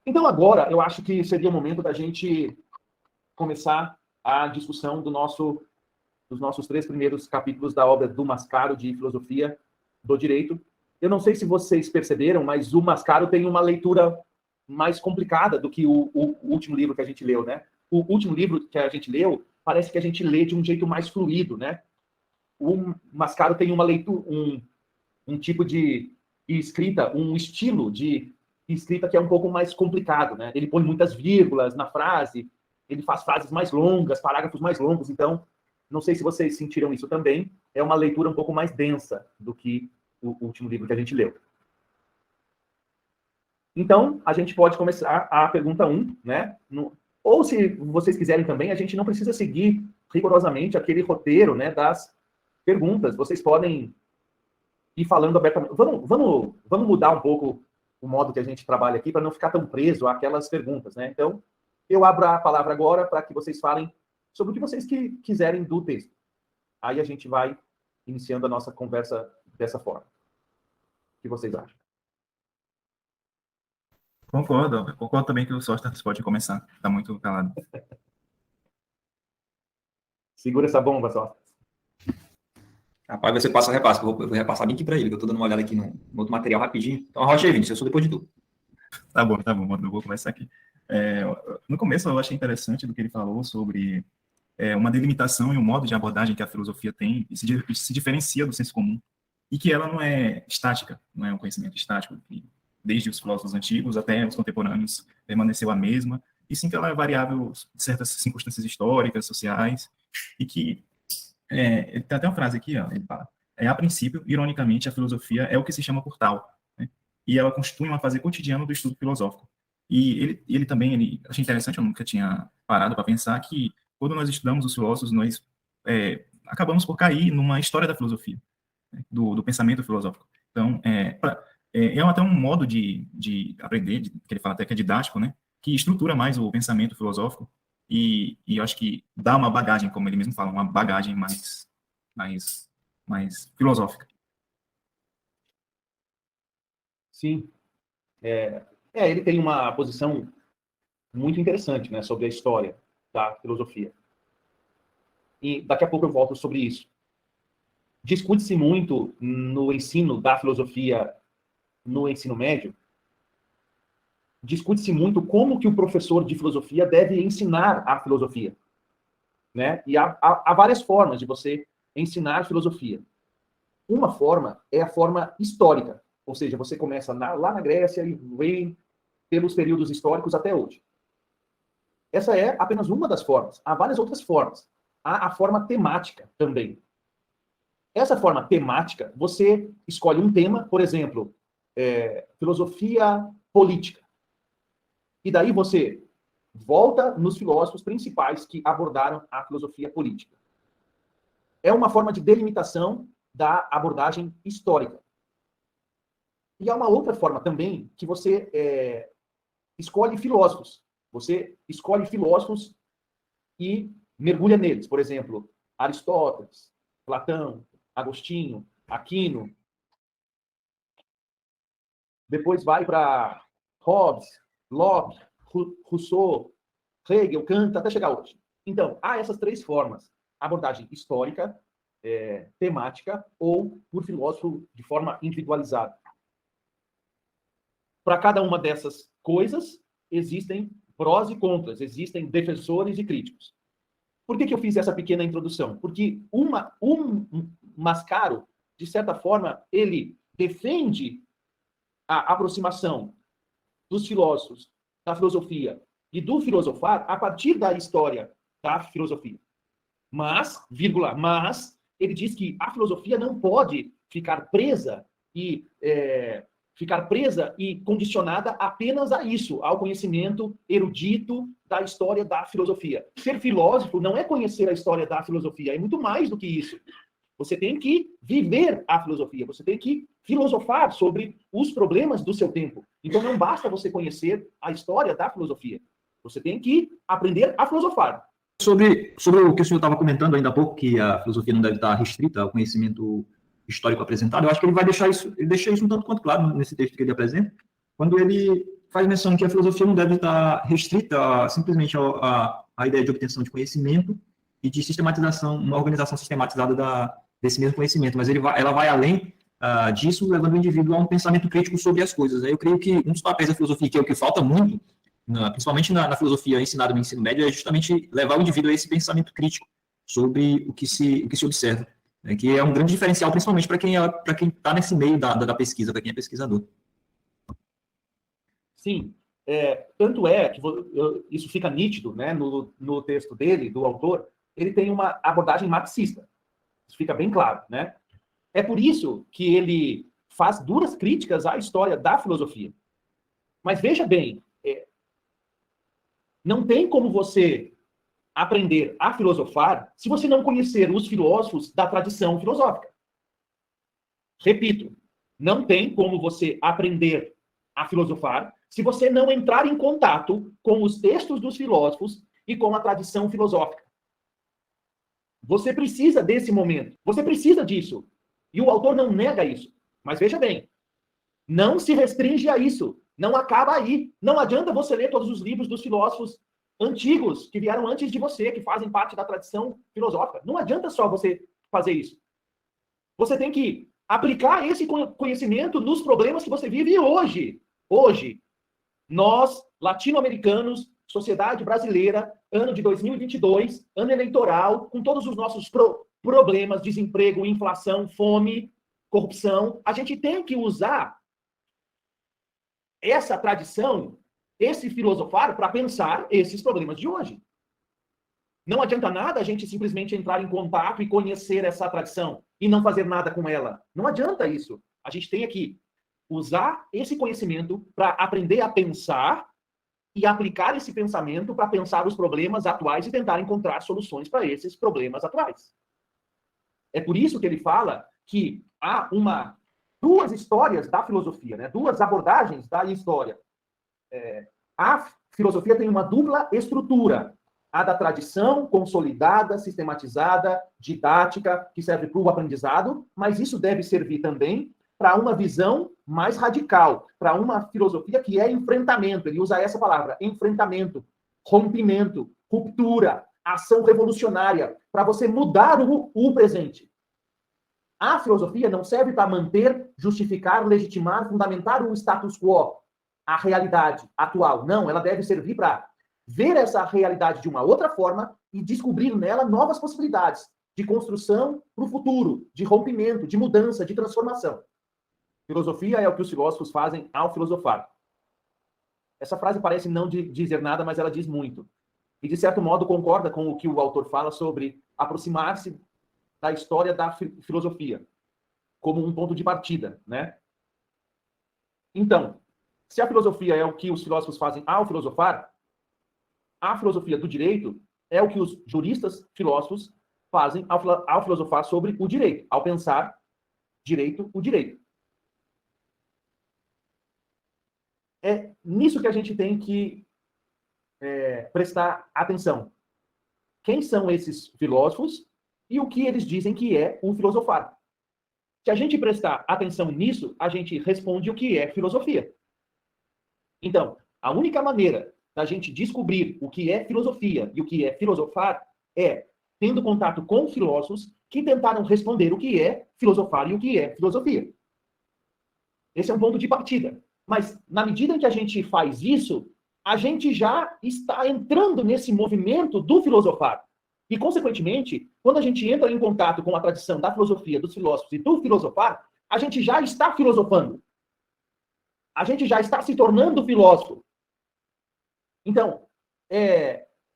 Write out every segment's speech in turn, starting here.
Então, agora, eu acho que seria o momento da gente começar a discussão dos nossos 3 primeiros capítulos da obra do Mascaro, de Filosofia do Direito. Eu não sei se vocês perceberam, mas o Mascaro tem uma leitura mais complicada do que o último livro que a gente leu, né? O último livro que a gente leu, parece que a gente lê de um jeito mais fluido, né? O Mascaro tem uma leitura, um tipo de escrita, um estilo de escrita que é um pouco mais complicado, né? Ele põe muitas vírgulas na frase, ele faz frases mais longas, parágrafos mais longos, então, não sei se vocês sentiram isso também, é uma leitura um pouco mais densa do que o último livro que a gente leu. Então, a gente pode começar a pergunta 1, né? Ou, se vocês quiserem também, a gente não precisa seguir rigorosamente aquele roteiro, né, das perguntas. Vocês podem ir falando abertamente. Vamos mudar um pouco o modo que a gente trabalha aqui para não ficar tão preso àquelas perguntas, né? Então, eu abro a palavra agora para que vocês falem sobre o que vocês quiserem do texto. Aí a gente vai iniciando a nossa conversa dessa forma. O que vocês acham? Concordo também que o Sócrates pode começar. Está muito calado. Segura essa bomba, Sócrates. Rapaz, você passa, repassa, que eu vou repassar bem aqui para ele, que eu estou dando uma olhada aqui no outro material rapidinho. Então, arrocha aí, Vinícius, eu sou depois de tudo. Tá bom, eu vou começar aqui. No começo, eu achei interessante do que ele falou sobre uma delimitação e um modo de abordagem que a filosofia tem e se diferencia do senso comum, e que ela não é estática, não é um conhecimento estático, que desde os filósofos antigos até os contemporâneos permaneceu a mesma, e sim que ela é variável de certas circunstâncias históricas, sociais, e que tem até uma frase aqui, ó, ele fala, a princípio, ironicamente, a filosofia é o que se chama por tal, né? E ela constitui uma fase cotidiana do estudo filosófico. E ele também, achei interessante, eu nunca tinha parado para pensar que quando nós estudamos os filósofos, nós acabamos por cair numa história da filosofia, né? do pensamento filosófico. Então, até um modo de aprender, que ele fala até que é didático, né? Que estrutura mais o pensamento filosófico, e eu acho que dá uma bagagem, como ele mesmo fala, uma bagagem mais filosófica. Sim. Ele tem uma posição muito interessante, né, sobre a história da filosofia. E daqui a pouco eu volto sobre isso. Discute-se muito no ensino da filosofia no ensino médio, discute-se muito como que o professor de filosofia deve ensinar a filosofia, né? E há várias formas de você ensinar filosofia. Uma forma é a forma histórica, ou seja, você começa lá na Grécia e vem pelos períodos históricos até hoje. Essa é apenas uma das formas. Há várias outras formas. Há a forma temática também. Essa forma temática, você escolhe um tema, por exemplo, filosofia política. E daí você volta nos filósofos principais que abordaram a filosofia política. É uma forma de delimitação da abordagem histórica. E há uma outra forma também que você escolhe filósofos. Você escolhe filósofos e mergulha neles. Por exemplo, Aristóteles, Platão, Agostinho, Aquino. Depois vai para Hobbes, Locke, Rousseau, Hegel, Kant, até chegar hoje. Então, há essas 3 formas. Abordagem histórica, temática ou por filósofo de forma individualizada. Para cada uma dessas coisas, existem prós e contras, existem defensores e críticos. Por que eu fiz essa pequena introdução? Porque Mascaro, de certa forma, ele defende a aproximação dos filósofos, da filosofia e do filosofar a partir da história da filosofia. Mas, ele diz que a filosofia não pode ficar presa e condicionada apenas a isso, ao conhecimento erudito da história da filosofia. Ser filósofo não é conhecer a história da filosofia, é muito mais do que isso. Você tem que viver a filosofia, você tem que filosofar sobre os problemas do seu tempo. Então não basta você conhecer a história da filosofia, você tem que aprender a filosofar. Sobre o que o senhor estava comentando ainda há pouco, que a filosofia não deve estar restrita ao conhecimento histórico apresentado, eu acho que ele deixa isso um tanto quanto claro nesse texto que ele apresenta, quando ele faz menção que a filosofia não deve estar restrita simplesmente à ideia de obtenção de conhecimento e de sistematização, uma organização sistematizada desse mesmo conhecimento, mas ela vai além disso, levando o indivíduo a um pensamento crítico sobre as coisas. Eu creio que um dos papéis da filosofia, que é o que falta muito, principalmente na filosofia ensinada no ensino médio, é justamente levar o indivíduo a esse pensamento crítico sobre o que se observa, né, que é um grande diferencial, principalmente para quem está nesse meio da pesquisa, para quem é pesquisador. Sim, tanto é que isso fica nítido, né, no texto dele, do autor, ele tem uma abordagem marxista. Isso fica bem claro, né? É por isso que ele faz duras críticas à história da filosofia. Mas veja bem, não tem como você aprender a filosofar se você não conhecer os filósofos da tradição filosófica. Repito, não tem como você aprender a filosofar se você não entrar em contato com os textos dos filósofos e com a tradição filosófica. Você precisa desse momento. Você precisa disso. E o autor não nega isso. Mas veja bem, não se restringe a isso. Não acaba aí. Não adianta você ler todos os livros dos filósofos antigos que vieram antes de você, que fazem parte da tradição filosófica. Não adianta só você fazer isso. Você tem que aplicar esse conhecimento nos problemas que você vive hoje. Hoje, nós, latino-americanos, sociedade brasileira, ano de 2022, ano eleitoral, com todos os nossos problemas, desemprego, inflação, fome, corrupção, a gente tem que usar essa tradição, esse filosofar, para pensar esses problemas de hoje. Não adianta nada a gente simplesmente entrar em contato e conhecer essa tradição e não fazer nada com ela. Não adianta isso. A gente tem que usar esse conhecimento para aprender a pensar e aplicar esse pensamento para pensar os problemas atuais e tentar encontrar soluções para esses problemas atuais. É por isso que ele fala que há duas histórias da filosofia, né? Duas abordagens da história. A filosofia tem uma dupla estrutura. A da tradição, consolidada, sistematizada, didática, que serve para o aprendizado, mas isso deve servir também para uma visão mais radical, para uma filosofia que é enfrentamento. Ele usa essa palavra, enfrentamento, rompimento, ruptura, ação revolucionária, para você mudar o presente. A filosofia não serve para manter, justificar, legitimar, fundamentar o status quo, a realidade atual. Não, ela deve servir para ver essa realidade de uma outra forma e descobrir nela novas possibilidades de construção para o futuro, de rompimento, de mudança, de transformação. Filosofia é o que os filósofos fazem ao filosofar. Essa frase parece não dizer nada, mas ela diz muito. E, de certo modo, concorda com o que o autor fala sobre aproximar-se da história da filosofia como um ponto de partida, né? Então, se a filosofia é o que os filósofos fazem ao filosofar, a filosofia do direito é o que os juristas filósofos fazem ao filosofar sobre o direito, ao pensar o direito. É nisso que a gente tem que prestar atenção. Quem são esses filósofos e o que eles dizem que é o filosofar? Se a gente prestar atenção nisso, a gente responde o que é filosofia. Então, a única maneira da gente descobrir o que é filosofia e o que é filosofar é tendo contato com filósofos que tentaram responder o que é filosofar e o que é filosofia. Esse é um ponto de partida. Mas, na medida em que a gente faz isso, a gente já está entrando nesse movimento do filosofar. E, consequentemente, quando a gente entra em contato com a tradição da filosofia, dos filósofos e do filosofar, a gente já está filosofando. A gente já está se tornando filósofo. Então,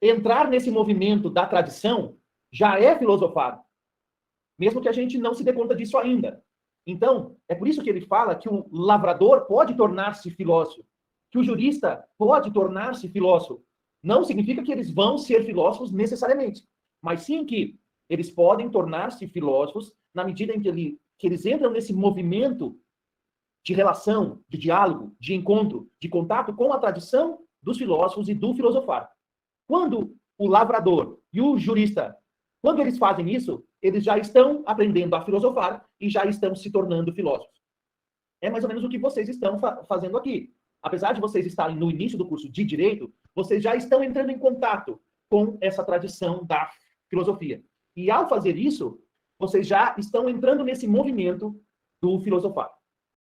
entrar nesse movimento da tradição já é filosofar, mesmo que a gente não se dê conta disso ainda. Então, é por isso que ele fala que o lavrador pode tornar-se filósofo, que o jurista pode tornar-se filósofo. Não significa que eles vão ser filósofos necessariamente, mas sim que eles podem tornar-se filósofos na medida em que eles entram nesse movimento de relação, de diálogo, de encontro, de contato com a tradição dos filósofos e do filosofar. Quando o lavrador e o jurista, quando eles fazem isso, eles já estão aprendendo a filosofar e já estão se tornando filósofos. É mais ou menos o que vocês estão fazendo aqui. apesar de vocês estarem no início do curso de Direito, vocês já estão entrando em contato com essa tradição da filosofia. E ao fazer isso, vocês já estão entrando nesse movimento do filosofar.